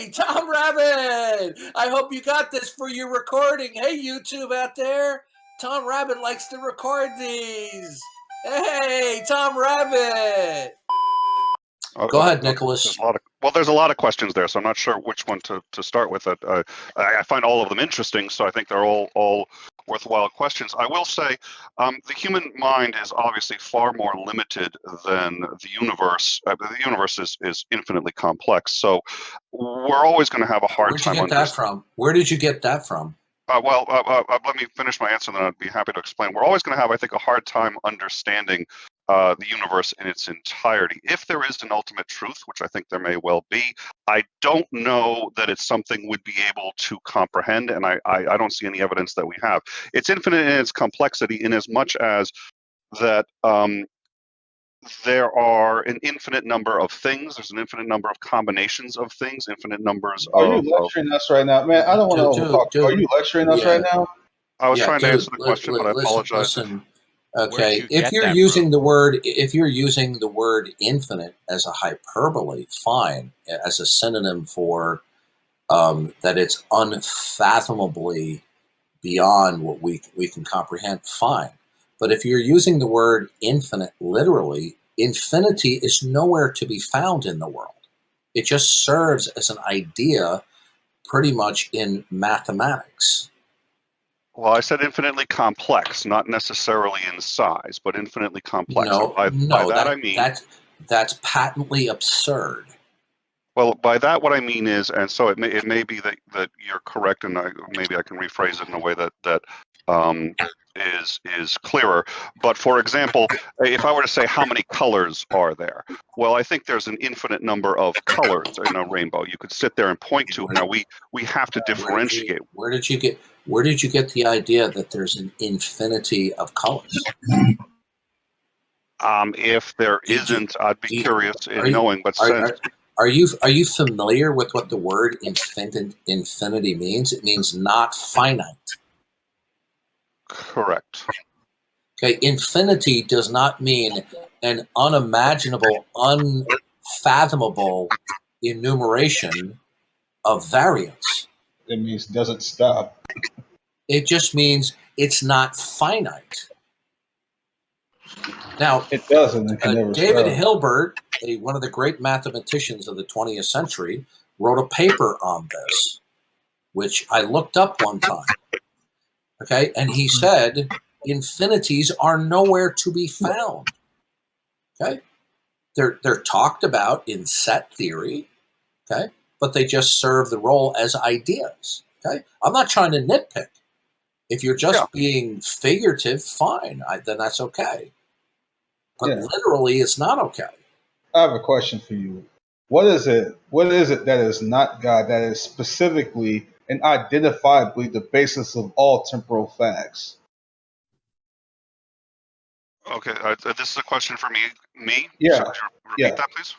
Hey, Tom Rabbit! I hope you got this for your recording. Hey, YouTube out there. Tom Rabbit likes to record these. Hey, Tom Rabbit! Go ahead, Nicholas. There's a lot of questions there, so I'm not sure which one to start with. I find all of them interesting, so I think they're all worthwhile questions. I will say the human mind is obviously far more limited than the universe. The universe is infinitely complex, so we're always going to have a hard time. Where'd you get that from? Where did you get that from? Let me finish my answer, and then I'd be happy to explain. We're always going to have, I think, a hard time understanding the universe in its entirety. If there is an ultimate truth, which I think there may well be, I don't know that it's something we'd be able to comprehend, and I don't see any evidence that we have. It's infinite in its complexity in as much as that there are an infinite number of things. There's an infinite number of combinations of things, infinite numbers of... Are you lecturing us right now? Man, I don't want to overtalk. Are you lecturing us right now? I was trying to answer the question, but I apologize. Listen. Okay, if you're using the word infinite as a hyperbole, fine. As a synonym for that it's unfathomably beyond what we can comprehend, fine. But if you're using the word infinite literally, infinity is nowhere to be found in the world. It just serves as an idea pretty much in mathematics. Well, I said infinitely complex, not necessarily in size, but infinitely complex. By that I mean that's patently absurd. Well, by that what I mean is, and so it may be that you're correct, and maybe I can rephrase it in a way that is clearer. But for example, if I were to say how many colors are there, well, I think there's an infinite number of colors in a rainbow. You could sit there and point to. Now we have to differentiate. Where did you get the idea that there's an infinity of colors? If there isn't, I'd be curious in knowing what sense. Are you familiar with what the word infinity means? It means not finite. Correct. Okay, infinity does not mean an unimaginable, unfathomable enumeration of variance. It means doesn't stop. It just means it's not finite. Now, it doesn't. It can never David stop. Hilbert, one of the great mathematicians of the 20th century, wrote a paper on this, which I looked up one time. Okay, and he said infinities are nowhere to be found. Okay, they're talked about in set theory. Okay, but they just serve the role as ideas. Okay, I'm not trying to nitpick. If you're just being figurative, fine, then that's okay. But literally, it's not okay. I have a question for you. What is it that is not God, that is specifically and identifiably the basis of all temporal facts? Okay, this is a question for me? Yeah. So could you repeat that, please?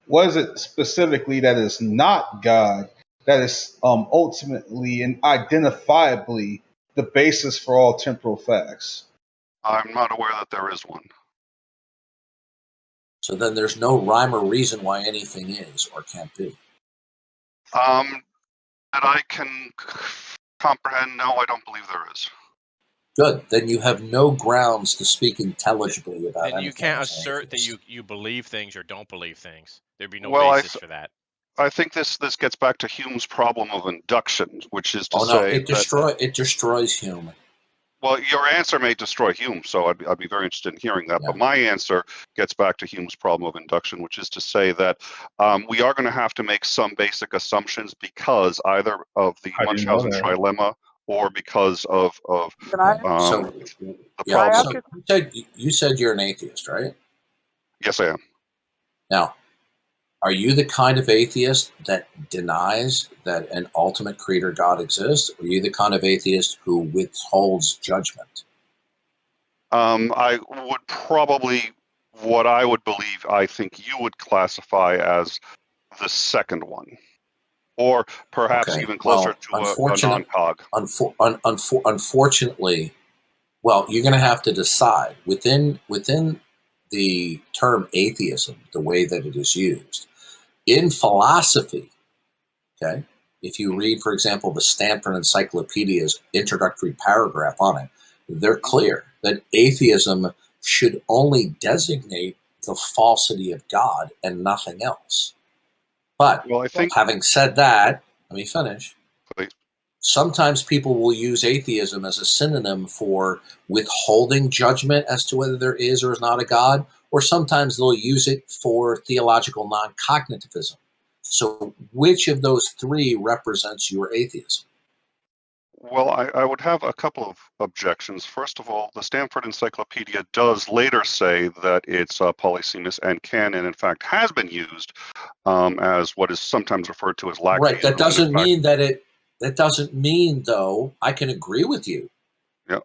What is it specifically that is not God, that is ultimately and identifiably the basis for all temporal facts? I'm not aware that there is one. So then there's no rhyme or reason why anything is or can't be. That I can comprehend, no, I don't believe there is. Good. Then you have no grounds to speak intelligibly about anything. And you can't assert that you believe things or don't believe things. There'd be no basis for that. I think this gets back to Hume's problem of induction, which is to say it destroys Hume. Well, your answer may destroy Hume, so I'd be very interested in hearing that. Yeah. But my answer gets back to Hume's problem of induction, which is to say that we are going to have to make some basic assumptions because either of the Munchausen trilemma or because of the problem. You said you're an atheist, right? Yes, I am. Now, are you the kind of atheist that denies that an ultimate creator God exists? Or are you the kind of atheist who withholds judgment? I would probably, what I would believe, I think you would classify as the second one. Or perhaps even closer to a non-cog. Unfortunately, well, you're going to have to decide within the term atheism, the way that it is used. In philosophy, Okay. If you read, for example, the Stanford Encyclopedia's introductory paragraph on it, they're clear that atheism should only designate the falsity of God and nothing else. But Well, I think, having said that, let me finish. please. Sometimes people will use atheism as a synonym for withholding judgment as to whether there is or is not a God, or sometimes they'll use it for theological non-cognitivism. So which of those three represents your atheism? Well, I would have a couple of objections. First of all, the Stanford Encyclopedia does later say that it's polysemous and can, and in fact has been used as what is sometimes referred to as Right. lacteism. That doesn't And in fact, mean that doesn't mean, though, I can agree with you. yeah,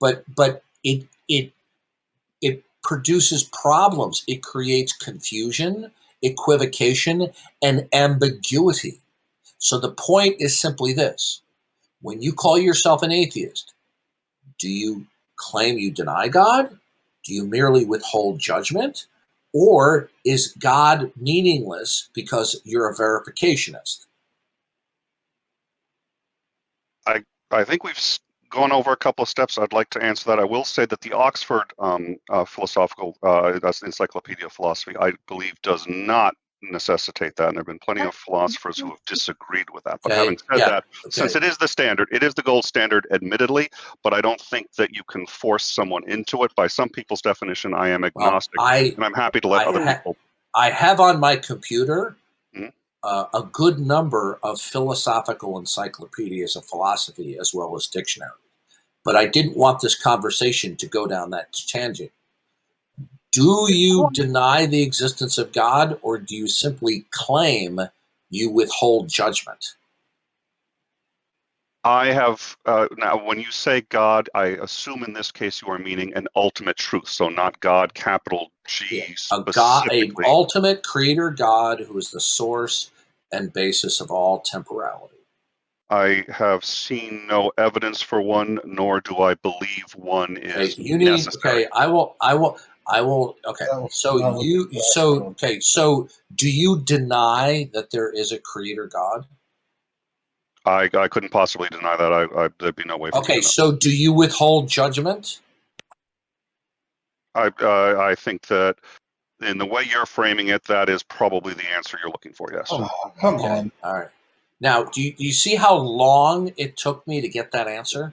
But it produces problems. It creates confusion, equivocation, and ambiguity. So the point is simply this. When you call yourself an atheist, do you claim you deny God? Do you merely withhold judgment? Or is God meaningless because you're a verificationist? I think we've gone over a couple of steps. I'd like to answer that. I will say that the Oxford philosophical that's the Encyclopedia of Philosophy, I believe, does not necessitate that, and there have been plenty of philosophers who have disagreed with that. But Okay. having said Yeah. that, since it is the standard, it is the gold standard, admittedly, but I don't think that you can force someone into it. By some people's definition, I am agnostic, and I'm happy to let other people. I have on my computer Mhm. a good number of philosophical encyclopedias of philosophy as well as dictionaries. But I didn't want this conversation to go down that tangent. Do you deny the existence of God, or do you simply claim you withhold judgment? I have now. When you say God, I assume in this case you are meaning an ultimate truth, so not God, capital G, A God, an specifically. ultimate creator God who is the source and basis of all temporality. I have seen no evidence for one, nor do I believe one is necessary. Okay, I will, okay. So do you deny that there is a creator God? I couldn't possibly deny that. There'd be no way for me Okay, to know. so do you withhold judgment? I think that in the way you're framing it, that is probably the answer you're looking for. Yes. Oh, come Okay, on. all right. Now, do you see how long it took me to get that answer?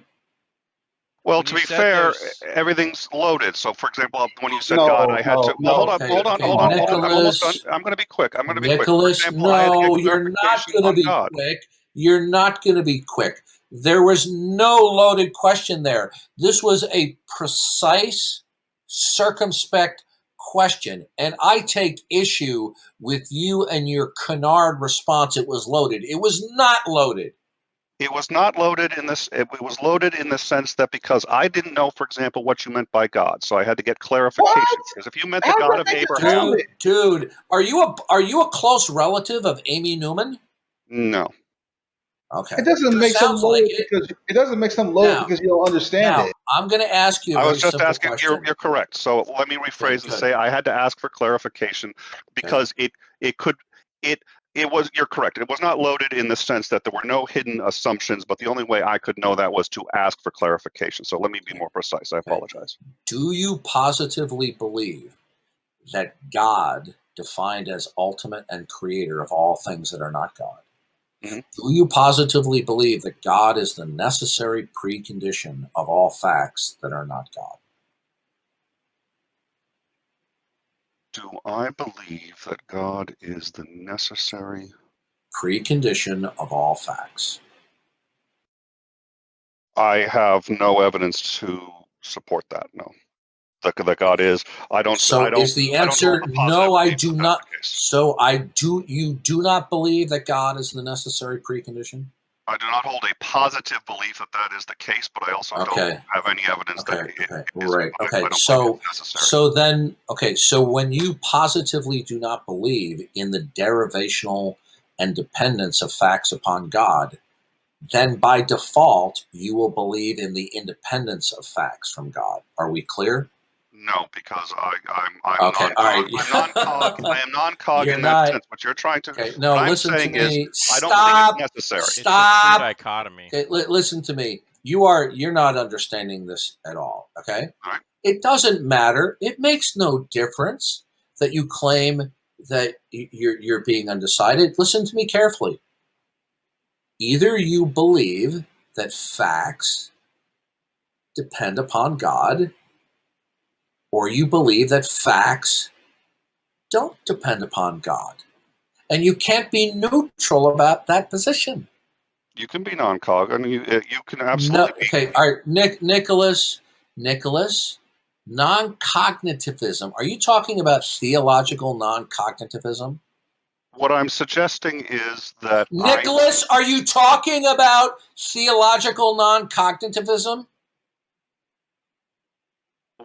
Well, When to you be said fair, there's everything's loaded. So, for example, when you said No, God, I had to. Well, no. hold on, Okay, hold on, okay, hold on, hold on. I'm almost done. Nicholas. I'm going to be quick. I'm going to be quick. For Nicholas, example, I had to no, get you're not clarification going to on be God. quick. You're not going to be quick. There was no loaded question there. This was a precise, circumspect question. And I take issue with you and your canard response. It was loaded. It was not loaded. It was not loaded in this. It was loaded in the sense that because I didn't know, for example, what you meant by God, so I had to get clarification. What? Because if you meant the How God did of they just Abraham, tell it? Dude, are you a close relative of Amy Newman? no. Okay. It doesn't Sure make some sounds like loaded it. because it doesn't make some loaded Now, because you don't understand now it. I'm going to ask you a I very was just simple asking. You're question. correct. So let me rephrase and Good. say I had to ask for clarification because it could it was. You're correct. It was not loaded in the sense that there were no hidden assumptions, but the only way I could know that was to ask for clarification. So let me be more precise. I apologize. Do you positively believe that God, defined as ultimate and creator of all things that are not God, Mhm. do you positively believe that God is the necessary precondition of all facts that are not God? Do I believe that God is the necessary Precondition of all facts. I have no evidence to support that. No, that God is. I don't. So is the I don't hold answer a positive no, I belief do that not. that's the case. So you do not believe that God is the necessary precondition? I do not hold a positive belief that that is the case, but I also don't Okay. have any evidence that it isn't. Right. I Okay. don't So believe it's necessary. so when you positively do not believe in the derivational and dependence of facts upon God, then by default you will believe in the independence of facts from God. Are we clear? No, because I'm Okay, all right. I'm non-cog. I am non-cog You're in not. that sense. What you're trying to, Okay, no, what I'm listen to saying is, me. I don't think Stop. it's necessary. It's a true Stop. dichotomy. Okay, listen to me. You're not understanding this at all. Okay, All right. it doesn't matter. It makes no difference that you claim that you're being undecided. Listen to me carefully. Either you believe that facts depend upon God, or you believe that facts don't depend upon God. And you can't be neutral about that position. You can be non-cog, and you can No, absolutely be. okay, all right, Nicholas, non-cognitivism. Are you talking about theological non-cognitivism? What I'm suggesting is that Nicholas, are you talking about theological non-cognitivism?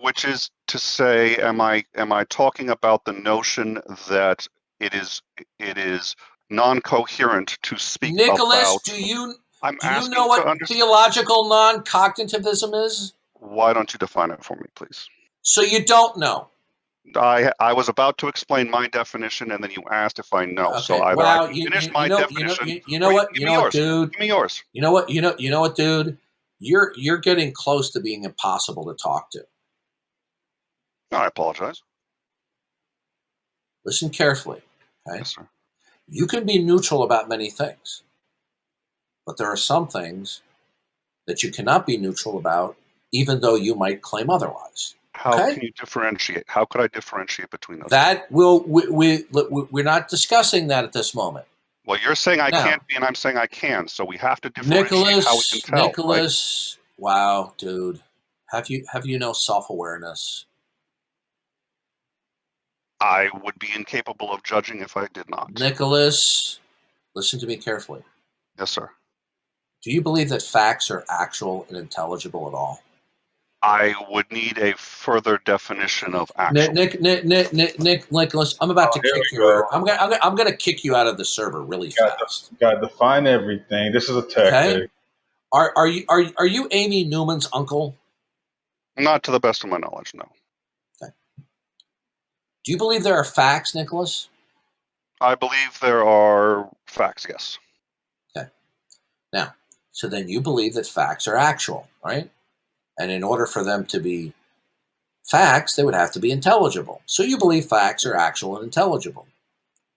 which is to say, am I talking about the notion that it is non-coherent to speak Nicholas, about? do you asking know to what understand. theological non-cognitivism is? Why don't you define it for me, please? So you don't know. I was about to explain my definition, and then you asked if I know. Okay. So either Well, I can finish my definition, you know or you what, can give me yours. dude. Give me yours. You know what, dude. You're getting close to being impossible to talk to. I apologize. Listen carefully. Okay. Yes, sir. You can be neutral about many things, but there are some things that you cannot be neutral about, even though you might claim otherwise. How Okay? can you differentiate? How could I differentiate between those? That will we're not discussing that at this moment. Well, you're saying I Now, can't be, and I'm saying I can. So we have to differentiate how we can tell. Nicholas, right? Wow, dude, have you no self-awareness? I would be incapable of judging if I did not. Nicholas, listen to me carefully. Yes, sir. Do you believe that facts are actual and intelligible at all? I would need a further definition of actual. Nicholas, I'm about to kick you. I'm gonna kick you out of the server really fast. You gotta define everything. This is a tactic. Okay? Are you Amy Newman's uncle? Not to the best of my knowledge, no. Okay. Do you believe there are facts, Nicholas? I believe there are facts, yes. Okay. Now, so then you believe that facts are actual, right? And in order for them to be facts, they would have to be intelligible. So you believe facts are actual and intelligible.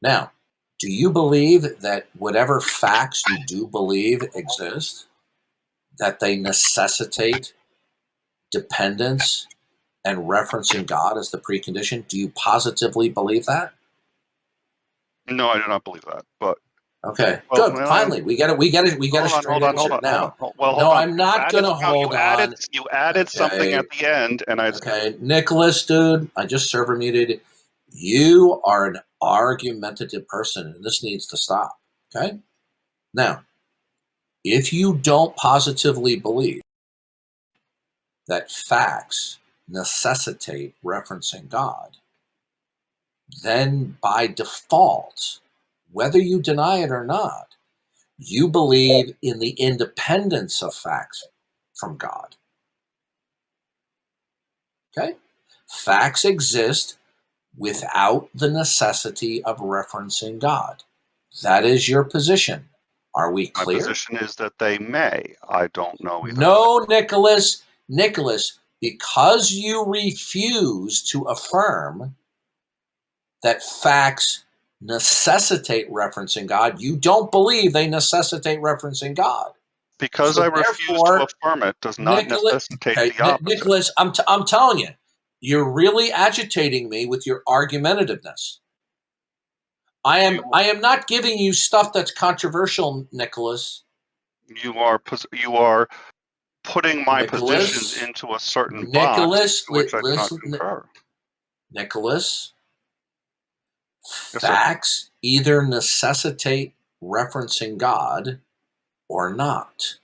Now, do you believe that whatever facts you do believe exist, that they necessitate dependence and referencing God as the precondition? Do you positively believe that? No, I do not believe that. But okay, well, good. Finally, we got a straight answer. Now, hold on. I'm not going to hold on. You added something at the end, and I. Okay, Nicholas, dude, I just server muted. You are an argumentative person, and this needs to stop. Okay. Now, if you don't positively believe that facts necessitate referencing God, then by default, whether you deny it or not, you believe in the independence of facts from God. Okay? Facts exist without the necessity of referencing God. That is your position. Are we clear? My position is that they may. I don't know either. No, Nicholas, because you refuse to affirm that facts necessitate referencing God, you don't believe they necessitate referencing God. Because so I refuse to affirm it does not necessitate the opposite. Nicholas, I'm telling you, you're really agitating me with your argumentativeness. I am not giving you stuff that's controversial, Nicholas. You are putting my positions into a certain box, which I do not concur. Nicholas, facts either necessitate referencing God or not.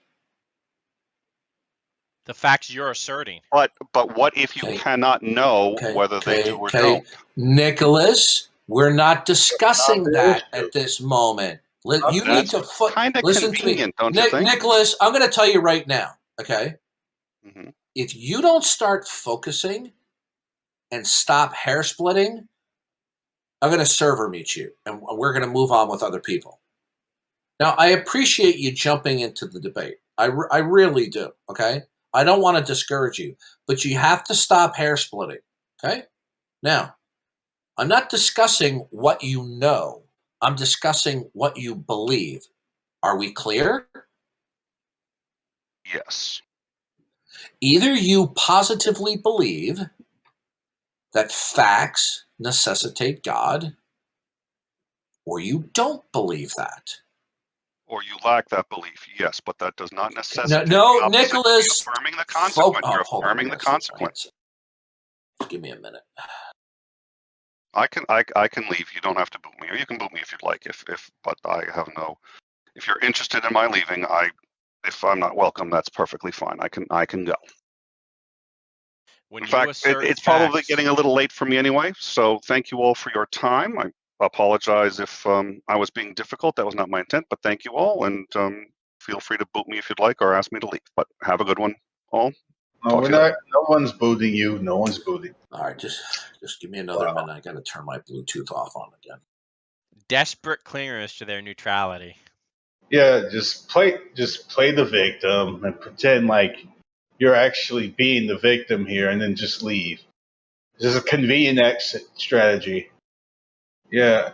The facts you're asserting. But what if you cannot know whether they do or don't? Nicholas, we're not discussing that at this moment. You need to listen to me, don't you think? Nicholas. I'm going to tell you right now. Okay, if you don't start focusing and stop hair splitting, I'm going to server meet you, and we're going to move on with other people. Now, I appreciate you jumping into the debate. I really do, okay? I don't want to discourage you, but you have to stop hair splitting, okay? Now, I'm not discussing what you know. I'm discussing what you believe. Are we clear? Yes. Either you positively believe that facts necessitate God, or you don't believe that. Or you lack that belief, yes, but that does not necessitate No, the opposite. Nicholas. You're affirming the consequence. You're Hold on, affirming the consequence. Just give me a minute. I can leave. You don't have to boot me, or you can boot me if you'd like. But I have no. If you're interested in my leaving, if I'm not welcome, that's perfectly fine. I can go. When In you fact, assert it's facts, probably getting a little late for me anyway. So thank you all for your time. I apologize if I was being difficult. That was not my intent. But thank you all, and feel free to boot me if you'd like, or ask me to leave. But have a good one, all. No, we're not. No one's booting you. No one's booting. All right, just give me another minute. I got to turn my Bluetooth off on again. desperate clingers to their neutrality. Yeah, just play the victim and pretend like you're actually being the victim here, and then just leave. This is a convenient exit strategy. Yeah,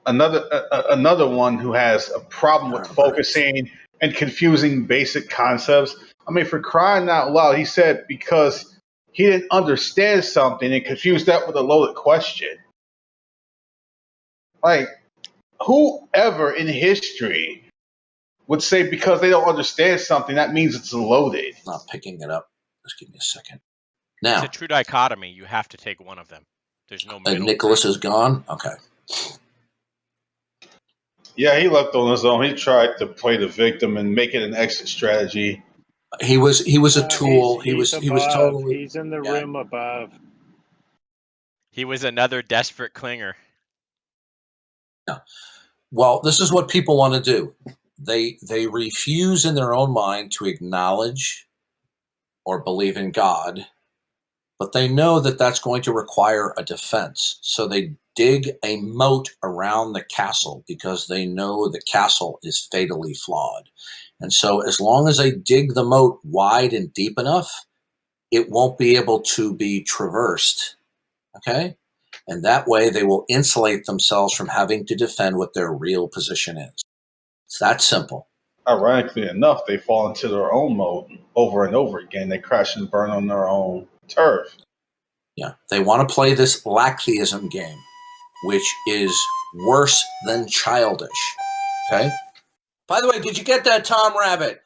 another one who has a problem with focusing and confusing basic concepts. I mean, for crying out loud, he said because he didn't understand something and confused that with a loaded question. Like, whoever in history would say because they don't understand something, that means it's loaded. It's not picking it up. Just give me a second. Now, it's a true dichotomy. You have to take one of them. There's no middle. Nicholas is gone? Okay. Yeah, he left on his own. He tried to play the victim and make it an exit strategy. He was a tool. He's He was totally. He's in the room above. He was another desperate clinger. Yeah. Well, this is what people want to do. They refuse in their own mind to acknowledge or believe in God, but they know that that's going to require a defense. So they dig a moat around the castle because they know the castle is fatally flawed. And so as long as they dig the moat wide and deep enough, it won't be able to be traversed. Okay? And that way they will insulate themselves from having to defend what their real position is. It's that simple. Ironically enough, they fall into their own moat over and over again. They crash and burn on their own turf. Yeah, they want to play this lacktheism game, which is worse than childish. Okay? By the way, did you get that, Tom Rabbit?